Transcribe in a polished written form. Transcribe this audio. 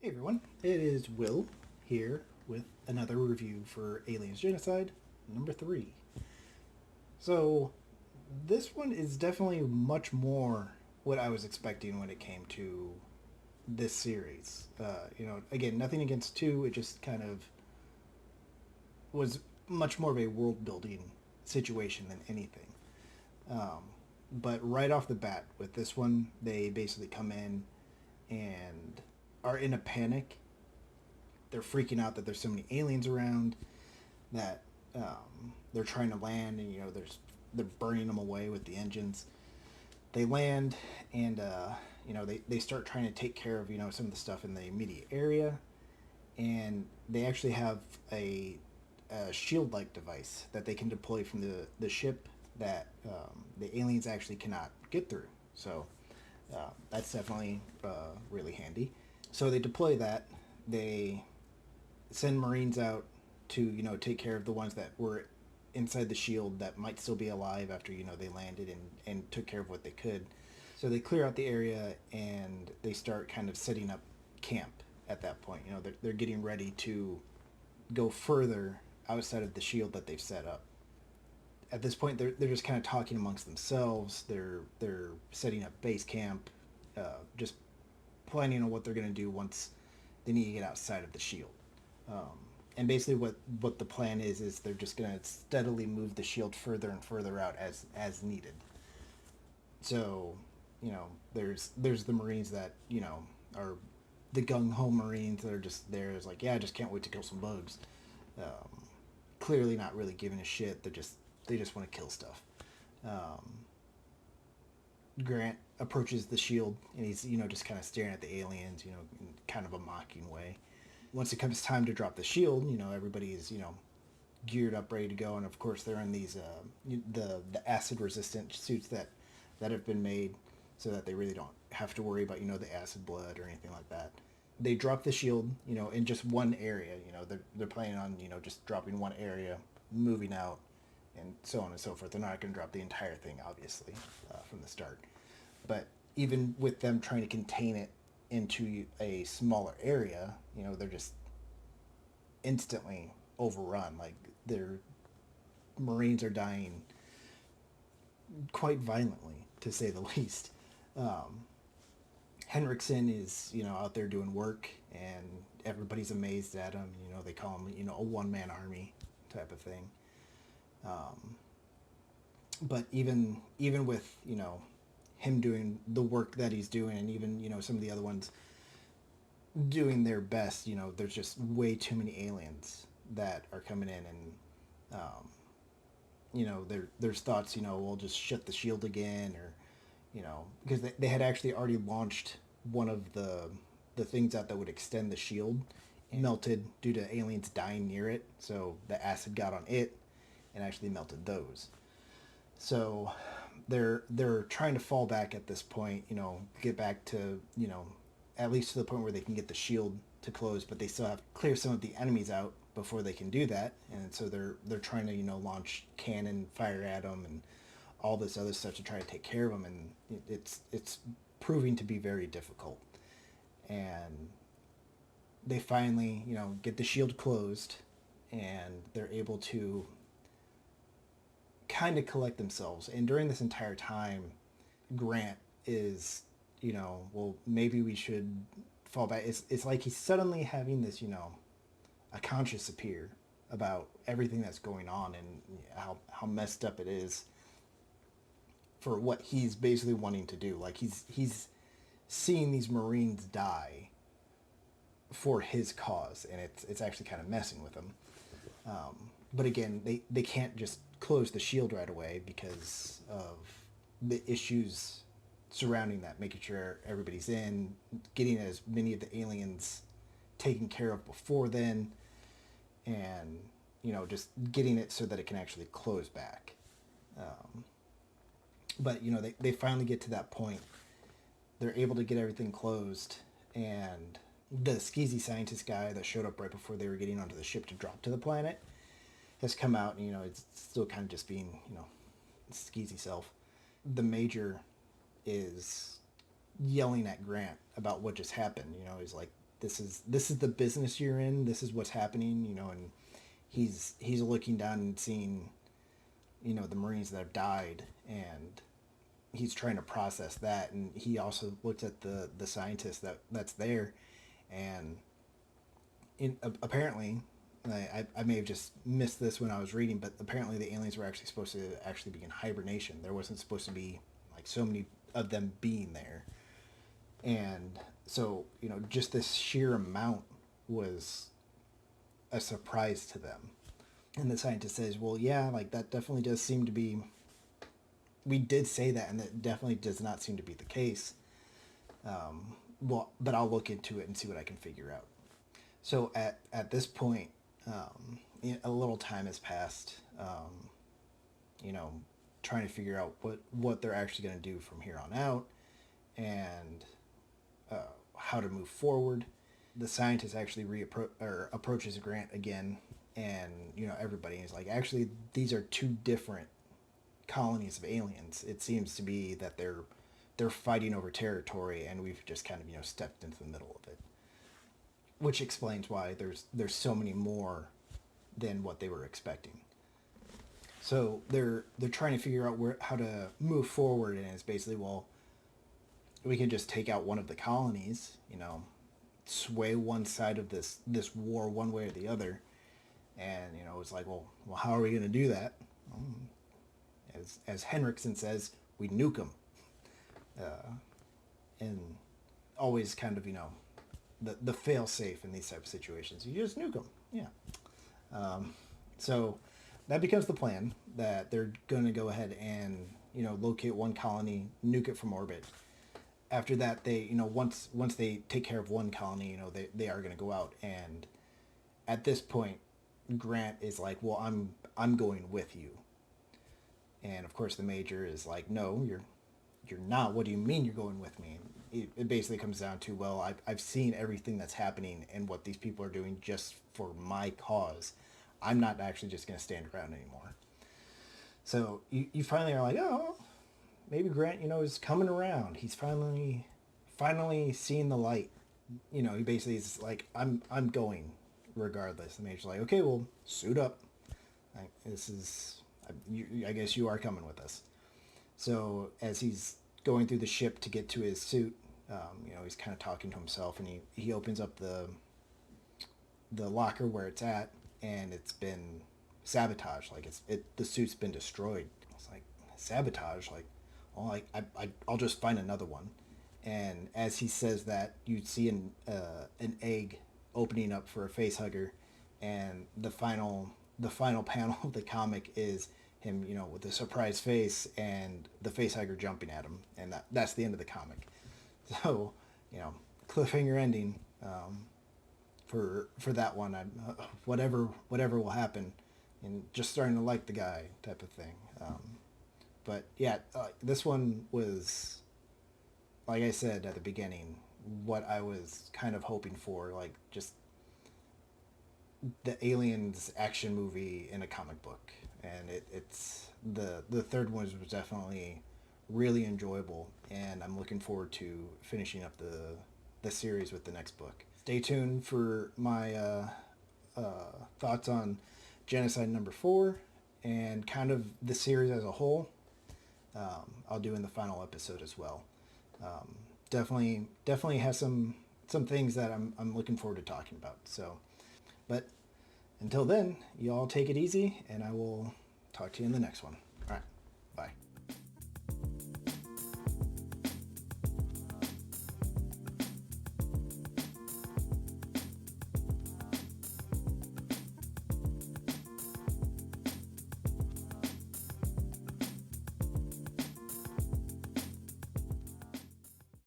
Hey everyone, it is Will here with another review for Aliens Genocide number 3. So, this one is definitely much more what I was expecting when it came to this series. Again, nothing against 2, it just kind of was much more of a world building situation than anything. Um, but right off the bat with this one, they basically come in and are in a panic. They're freaking out that there's so many aliens around that they're trying to land, and they're burning them away with the engines. They land, and they start trying to take care of some of the stuff in the immediate area, and they actually have a shield-like device that they can deploy from the ship that the aliens actually cannot get through. So that's definitely really handy. So they deploy that. They send Marines out to take care of the ones that were inside the shield that might still be alive after they landed and took care of what they could. So they clear out the area and they start kind of setting up camp at that point. They're getting ready to go further outside of the shield that they've set up. At this point, they're just kind of talking amongst themselves. They're setting up base camp, just planning on what they're going to do once they need to get outside of the shield. And basically, what the plan is they're just going to steadily move the shield further and further out as needed. So, there's the Marines that are the gung ho Marines that are just there. It's like, yeah, I just can't wait to kill some bugs. Clearly, not really giving a shit. They just want to kill stuff. Grant approaches the shield and he's just kind of staring at the aliens, in kind of a mocking way. Once it comes time to drop the shield, everybody is geared up, ready to go, and of course they're in these the acid resistant suits that have been made so that they really don't have to worry about the acid blood or anything like that. They drop the shield, in just one area. They're planning on just dropping one area, moving out, and so on and so forth. They're not going to drop the entire thing, obviously, from the start. But even with them trying to contain it into a smaller area, they're just instantly overrun. Like, their Marines are dying quite violently, to say the least. Henriksen is, out there doing work, and everybody's amazed at him. They call him, a one-man army type of thing. But even with him doing the work that he's doing, and even some of the other ones doing their best, there's just way too many aliens that are coming in, and there's thoughts, we'll just shut the shield again, or because they had actually already launched one of the things out that would extend the shield, melted due to aliens dying near it, so the acid got on it and actually melted those. So they're trying to fall back at this point, get back to, at least to the point where they can get the shield to close, but they still have to clear some of the enemies out before they can do that. And so they're trying to, launch cannon fire at them and all this other stuff to try to take care of them, and it's proving to be very difficult. And they finally, get the shield closed, and they're able to kind of collect themselves. And during this entire time, Grant is, well, maybe we should fall back. It's like he's suddenly having this, a conscious appear about everything that's going on, and how messed up it is for what he's basically wanting to do. Like, he's seeing these Marines die for his cause, and it's actually kind of messing with him. But again, they can't just close the shield right away because of the issues surrounding that, making sure everybody's in, getting as many of the aliens taken care of before then, and just getting it so that it can actually close back. But they finally get to that point. They're able to get everything closed, and the skeezy scientist guy that showed up right before they were getting onto the ship to drop to the planet has come out, and it's still kind of just being skeezy self. The major is yelling at Grant about what just happened. He's like, this is the business you're in. This is what's happening, and he's looking down and seeing, the Marines that have died, and he's trying to process that. And he also looks at the scientist that's there, and apparently, I may have just missed this when I was reading, but apparently the aliens were actually supposed to actually be in hibernation. There wasn't supposed to be like so many of them being there, and so just this sheer amount was a surprise to them. And the scientist says, well, yeah, like that definitely does seem to be, we did say that, and that definitely does not seem to be the case. Well, but I'll look into it and see what I can figure out. So at this point, a little time has passed, you know, trying to figure out what they're actually going to do from here on out, and how to move forward. The scientist actually approaches Grant again, and everybody is like, actually, these are two different colonies of aliens. It seems to be that they're fighting over territory, and we've just kind of stepped into the middle of it, which explains why there's so many more than what they were expecting. So they're trying to figure out how to move forward, and it's basically, well, we can just take out one of the colonies, sway one side of this war one way or the other, and it's like, well, how are we going to do that? As Henriksen says, we nuke them, and always kind of the fail safe in these type of situations. You just nuke them, yeah. So that becomes the plan, that they're going to go ahead and locate one colony, nuke it from orbit. After that, they once they take care of one colony, they are going to go out, and at this point, Grant is like, well, I'm going with you. And of course the major is like, no, you're not. What do you mean you're going with me? It basically comes down to, well, I've seen everything that's happening and what these people are doing just for my cause. I'm not actually just going to stand around anymore. So you finally are like, oh, maybe Grant, is coming around. He's finally seeing the light. He basically is like, I'm going regardless. The major's like, okay, well, suit up. I guess you are coming with us. So as he's going through the ship to get to his suit, he's kind of talking to himself, and he opens up the locker where it's at, and it's been sabotaged. Like the suit's been destroyed. It's like, sabotage? Like, well, I'll just find another one. And as he says that, you see an egg opening up for a face hugger, and the final panel of the comic is him, with a surprised face and the face hugger jumping at him, and that's the end of the comic. So, cliffhanger ending for that one. Whatever will happen, and just starting to like the guy type of thing. But yeah, this one was, like I said at the beginning, what I was kind of hoping for, like just the Aliens action movie in a comic book. And it's the third one was definitely really enjoyable, and I'm looking forward to finishing up the series with the next book. Stay tuned for my thoughts on Genocide #4 and kind of the series as a whole. I'll do in the final episode as well. Definitely has some things that I'm looking forward to talking about. So, but until then, you all take it easy, and I will talk to you in the next one. All right, bye.